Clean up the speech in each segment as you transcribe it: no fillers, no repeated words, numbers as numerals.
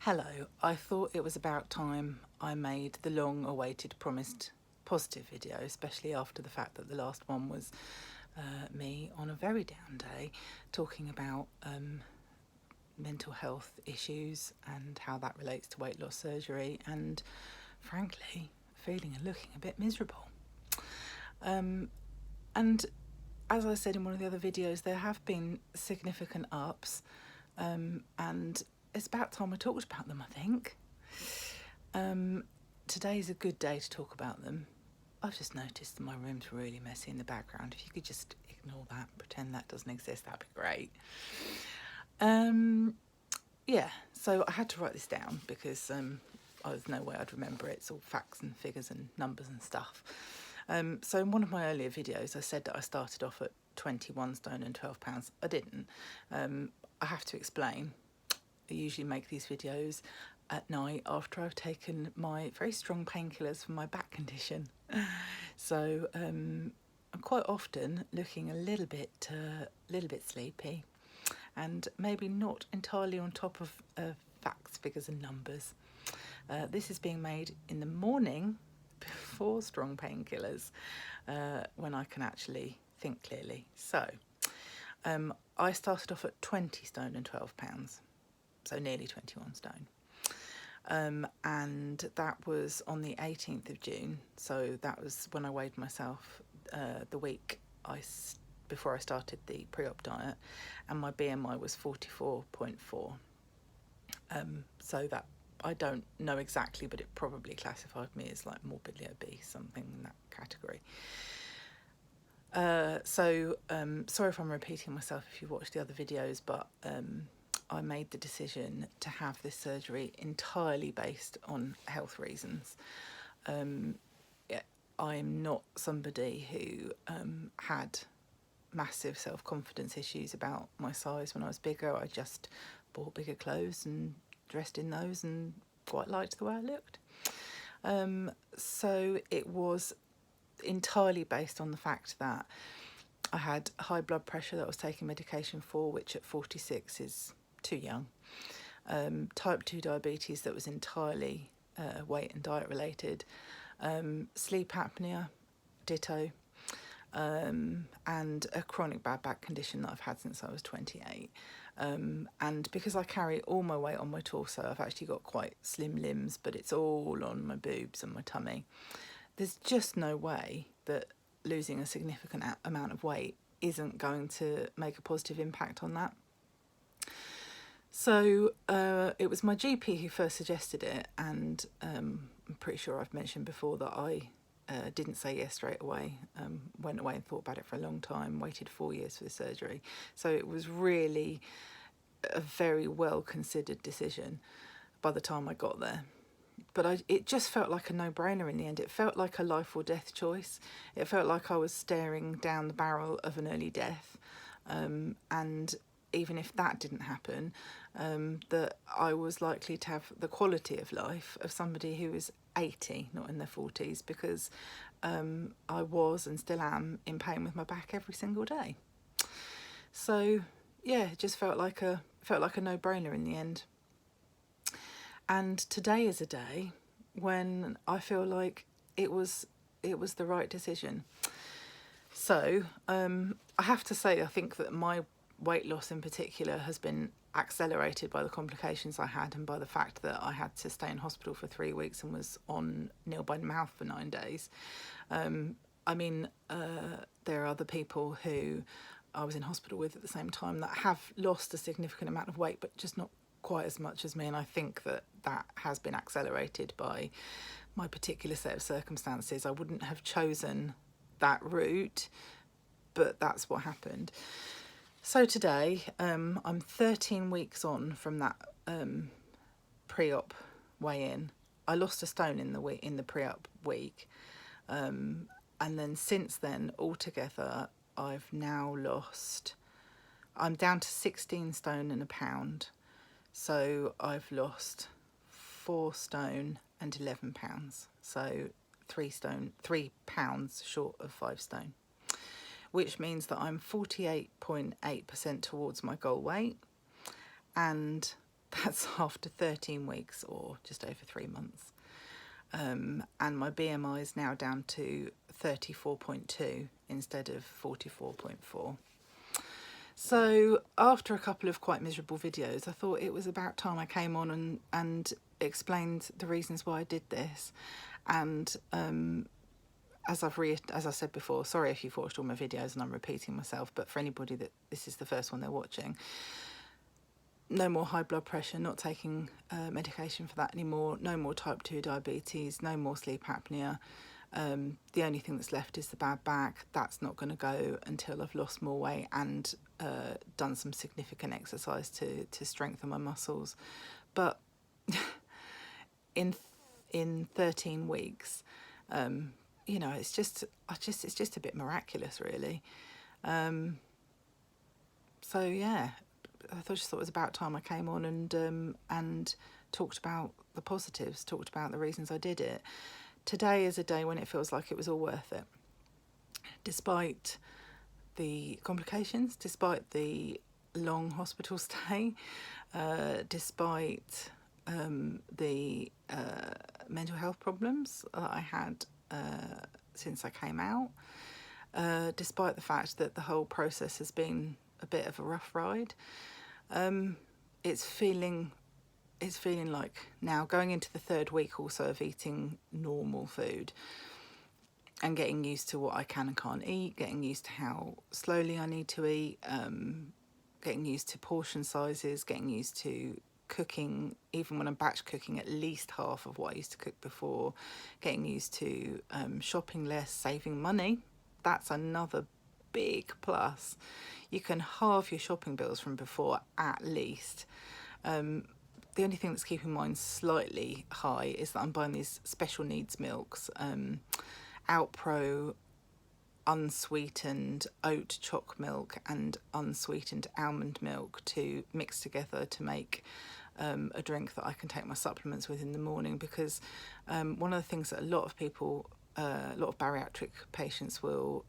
Hello, I thought it was about time I made the long awaited promised positive video, especially after the fact that the last one was me on a very down day talking about mental health issues and how that relates to weight loss surgery and frankly feeling and looking a bit miserable. And as I said in one of the other videos, there have been significant ups and it's about time I talked about them, I think. Today's a good day to talk about them. I've just noticed that my room's really messy in the background. If you could just ignore that, pretend that doesn't exist, that'd be great. Yeah, so I had to write this down because there's no way I'd remember it. It's all facts and figures and numbers and stuff. So in one of my earlier videos, I said that I started off at 21 stone and 12 pounds. I didn't. I have to explain. I usually make these videos at night after I've taken my very strong painkillers for my back condition. So I'm quite often looking a little bit sleepy and maybe not entirely on top of facts, figures and numbers. This is being made in the morning before strong painkillers when I can actually think clearly. So I started off at 20 stone and 12 pounds, so nearly 21 stone. And that was on the 18th of June, so that was when I weighed myself the week before I started the pre-op diet, and my BMI was 44.4. So that, I don't know exactly, but it probably classified me as like morbidly obese, something in that category. Sorry if I'm repeating myself if you've watched the other videos, but I made the decision to have this surgery entirely based on health reasons. I'm not somebody who had massive self-confidence issues about my size when I was bigger. I just bought bigger clothes and dressed in those and quite liked the way I looked. So it was entirely based on the fact that I had high blood pressure that I was taking medication for, which at 46 is too young. Type 2 diabetes that was entirely weight and diet related. Sleep apnea, ditto. And a chronic bad back condition that I've had since I was 28. And because I carry all my weight on my torso, I've actually got quite slim limbs, but it's all on my boobs and my tummy. There's just no way that losing a significant amount of weight isn't going to make a positive impact on that. So it was my GP who first suggested it, and I'm pretty sure I've mentioned before that I didn't say yes straight away, went away and thought about it for a long time, waited 4 years for the surgery. So it was really a very well considered decision by the time I got there. But it just felt like a no-brainer in the end. It felt like a life or death choice. It felt like I was staring down the barrel of an early death. And even if that didn't happen, that I was likely to have the quality of life of somebody who was 80, not in their 40s, because I was and still am in pain with my back every single day. So yeah, it just felt like a no-brainer in the end. And today is a day when I feel like it was the right decision. So I have to say, I think that my weight loss in particular has been accelerated by the complications I had and by the fact that I had to stay in hospital for 3 weeks and was on nil by mouth for 9 days. There are other people who I was in hospital with at the same time that have lost a significant amount of weight, but just not quite as much as me, and I think that has been accelerated by my particular set of circumstances. I wouldn't have chosen that route, but that's what happened. So today, I'm 13 weeks on from that pre-op weigh-in. I lost a stone in the pre-op week, and then since then, altogether, I'm down to 16 stone and a pound. So I've lost 4 stone and 11 pounds. So 3 pounds short of 5 stone, which means that I'm 48.8% towards my goal weight. And That's after 13 weeks or just over 3 months. And my BMI is now down to 34.2 instead of 44.4. So after a couple of quite miserable videos, I thought it was about time I came on and explained the reasons why I did this. And as I said before, sorry if you've watched all my videos and I'm repeating myself, but for anybody that this is the first one they're watching, no more high blood pressure, not taking medication for that anymore, no more type 2 diabetes, no more sleep apnea. The only thing that's left is the bad back. That's not going to go until I've lost more weight and done some significant exercise to strengthen my muscles. But in 13 weeks, you know, it's just a bit miraculous, really. So yeah, I just thought it was about time I came on and talked about the positives, talked about the reasons I did it. Today is a day when it feels like it was all worth it, despite the complications, despite the long hospital stay, despite the mental health problems that I had since I came out, despite the fact that the whole process has been a bit of a rough ride. It's feeling like now, going into the third week also of eating normal food and getting used to what I can and can't eat, getting used to how slowly I need to eat, getting used to portion sizes, getting used to cooking, even when I'm batch cooking, at least half of what I used to cook before, getting used to shopping less, saving money. That's another big plus. You can halve your shopping bills from before at least. The only thing that's keeping mine slightly high is that I'm buying these special needs milks, Outpro unsweetened oat choc milk and unsweetened almond milk to mix together to make a drink that I can take my supplements with in the morning, because one of the things that a lot of bariatric patients will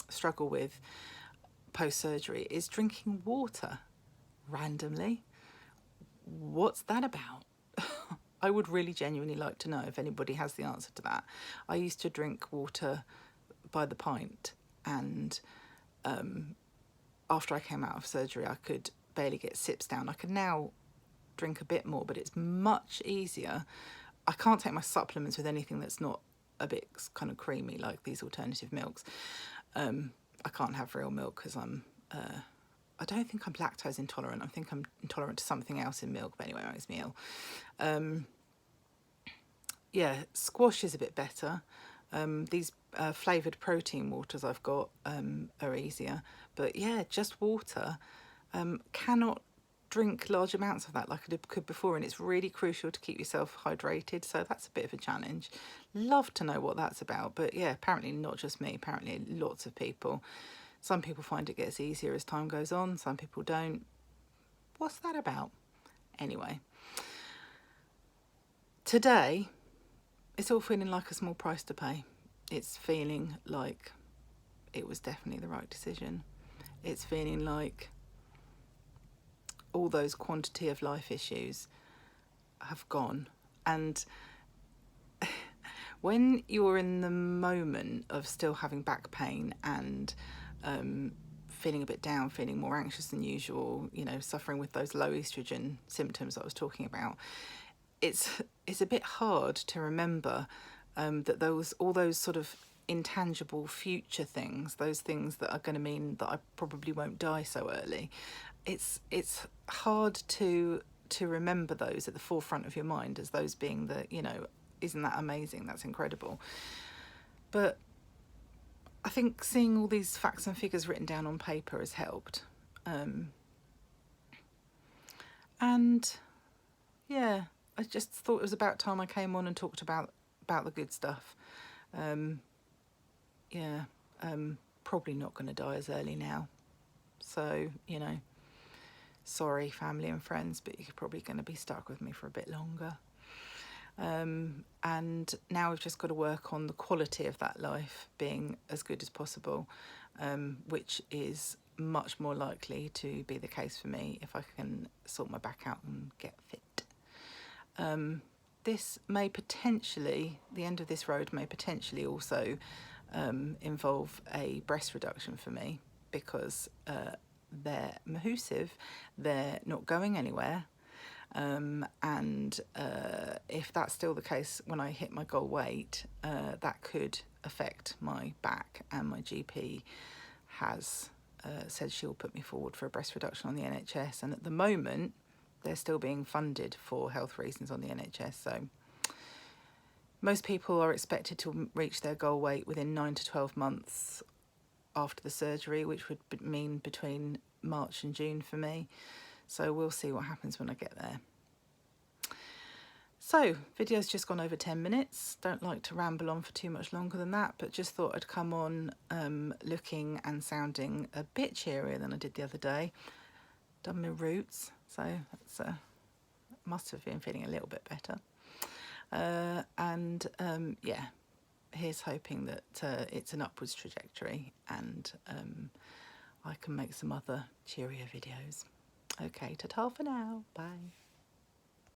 struggle with post-surgery is drinking water randomly. What's that about? I would really genuinely like to know if anybody has the answer to that. I used to drink water by the pint, and after I came out of surgery I could barely get sips down. I can now drink a bit more, but it's much easier. I can't take my supplements with anything that's not a bit kind of creamy, like these alternative milks. I can't have real milk because I don't think I'm lactose intolerant. I think I'm intolerant to something else in milk, but anyway, it makes me ill. Yeah, squash is a bit better. These flavoured protein waters I've got are easier. But yeah, just water. Cannot drink large amounts of that like I could before, and it's really crucial to keep yourself hydrated, so that's a bit of a challenge. Love to know what that's about, but yeah, apparently not just me, apparently lots of people. Some people find it gets easier as time goes on, some people don't. What's that about? Anyway, today it's all feeling like a small price to pay. It's feeling like it was definitely the right decision. It's feeling like all those quantity of life issues have gone. And when you're in the moment of still having back pain and feeling a bit down, feeling more anxious than usual, you know, suffering with those low estrogen symptoms I was talking about, it's a bit hard to remember that all those sort of intangible future things, those things that are going to mean that I probably won't die so early, it's hard to remember those at the forefront of your mind as those being the, you know, isn't that amazing, that's incredible. But I think seeing all these facts and figures written down on paper has helped. And yeah, I just thought it was about time I came on and talked about the good stuff. Probably not going to die as early now. So, you know, sorry, family and friends, but you're probably going to be stuck with me for a bit longer. And now we've just got to work on the quality of that life being as good as possible, which is much more likely to be the case for me if I can sort my back out and get fit. This may potentially, the end of this road may potentially also involve a breast reduction for me, because they're Mahusive, they're not going anywhere, and if that's still the case when I hit my goal weight, that could affect my back, and my GP has said she'll put me forward for a breast reduction on the NHS, and at the moment they're still being funded for health reasons on the NHS. So most people are expected to reach their goal weight within 9 to 12 months after the surgery, which would mean between March and June for me. So we'll see what happens when I get there. So, video's just gone over 10 minutes. Don't like to ramble on for too much longer than that, but just thought I'd come on looking and sounding a bit cheerier than I did the other day. Done my roots, so that's must have been feeling a little bit better. Yeah, here's hoping that it's an upwards trajectory, and I can make some other cheerier videos. Okay, ta-ta for now. Bye.